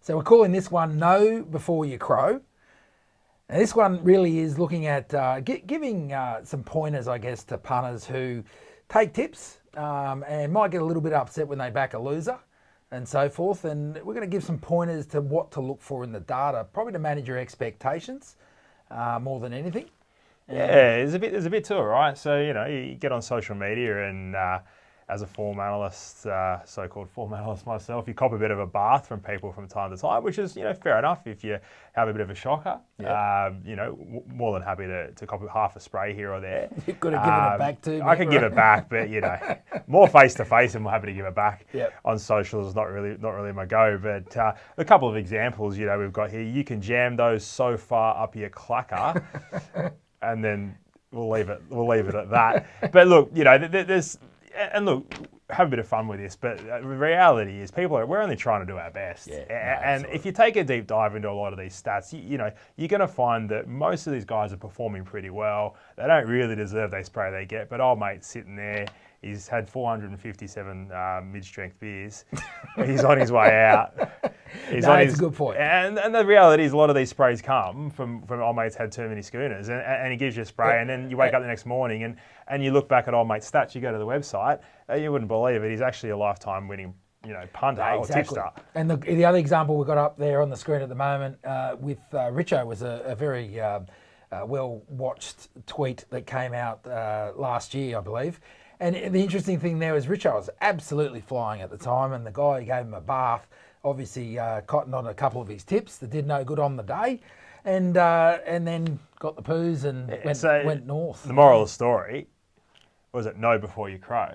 So we're calling this one Know Before You Crow. And this one really is looking at giving some pointers, I guess, to punters who take tips and might get a little bit upset when they back a loser and so forth. And we're going to give some pointers to what to look for in the data, probably to manage your expectations more than anything. Yeah, there's a bit to it, right? So, you get on social media and as a form analyst, so-called form analyst myself, you cop a bit of a bath from people from time to time, which is, fair enough if you have a bit of a shocker. Yep. More than happy to cop half a spray here or there. You could have given it back to me. I could give it back, but, more face-to-face and we're happy to give it back. Yep. On socials is not really my go. But a couple of examples, we've got here. You can jam those so far up your clacker and then we'll leave it at that. But look, there's... And look, have a bit of fun with this, but the reality is we're only trying to do our best. Yeah, and if you take a deep dive into a lot of these stats, you're going to find that most of these guys are performing pretty well. They don't really deserve the spray they get, but old mate's sitting there. He's had 457 mid-strength beers. He's on his way out. That's a good point. And the reality is a lot of these sprays come from old mate's had too many schooners. And he gives you a spray and then you wake up the next morning and you look back at old mate's stats, you go to the website, and you wouldn't believe it. He's actually a lifetime winning punter or tipster. And the other example we've got up there on the screen at the moment with Richo was a very well-watched tweet that came out last year, I believe. And the interesting thing there was Richo was absolutely flying at the time, and the guy gave him a bath, obviously cottoned on a couple of his tips that did no good on the day, and then got the poos and went north. The moral of the story, was it know before you crow?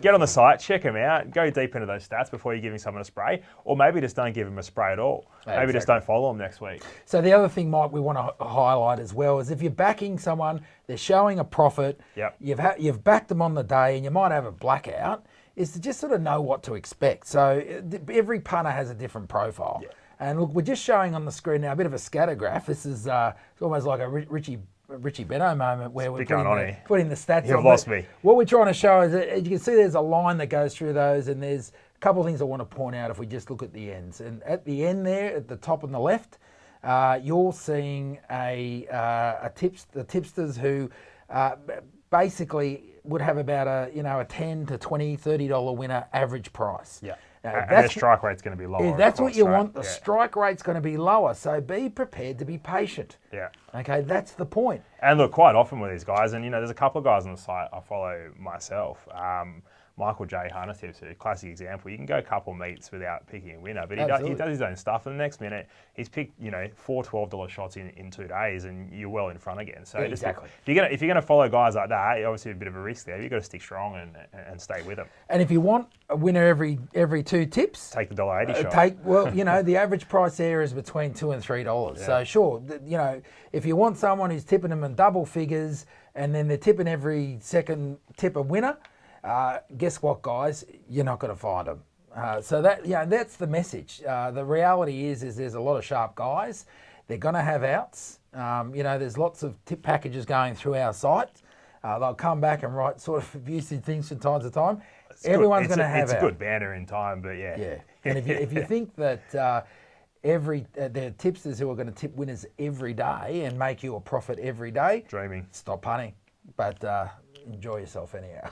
Get on the site, check them out, go deep into those stats before you're giving someone a spray, or maybe just don't give them a spray at all. Maybe just don't follow them next week. So the other thing, Mike, we want to highlight as well is if you're backing someone, they're showing a profit, you've backed them on the day and you might have a blackout, is to just sort of know what to expect. So every punter has a different profile. Yeah. And look, we're just showing on the screen now a bit of a scatter graph. This is it's almost like a Richie Benno moment where we're putting the stats on. You've lost me. What we're trying to show is that you can see there's a line that goes through those, and there's a couple of things I want to point out if we just look at the ends. And at the end there, at the top on the left, you're seeing the tipsters who basically would have about a $10 to $20, $30 winner average price. Yeah. And the strike rate's going to be lower. That's what you want. The strike rate's going to be lower. So be prepared to be patient. Yeah. Okay, that's the point. And look, quite often with these guys, and there's a couple of guys on the site I follow myself. Michael J. Hunter tips, a classic example. You can go a couple meets without picking a winner, but he does his own stuff. And the next minute, he's picked four $12 shots in 2 days, and you're well in front again. So exactly. If you're going to follow guys like that, you're obviously a bit of a risk there. You've got to stick strong and stay with them. And if you want a winner every 2 tips, take the $1.80 shot. The average price there is between $2 and $3. Yeah. So sure, if you want someone who's tipping them in double figures, and then they're tipping every second tip a winner. Guess what, guys? You're not going to find them. So that's the message. The reality is there's a lot of sharp guys. They're going to have outs. There's lots of tip packages going through our site. They'll come back and write sort of abusive things from time to time. Everyone's going to have outs. It's a good banner in time, but yeah. Yeah. And if you think that there are tipsters who are going to tip winners every day and make you a profit every day, dreaming. Stop punting. But enjoy yourself anyhow.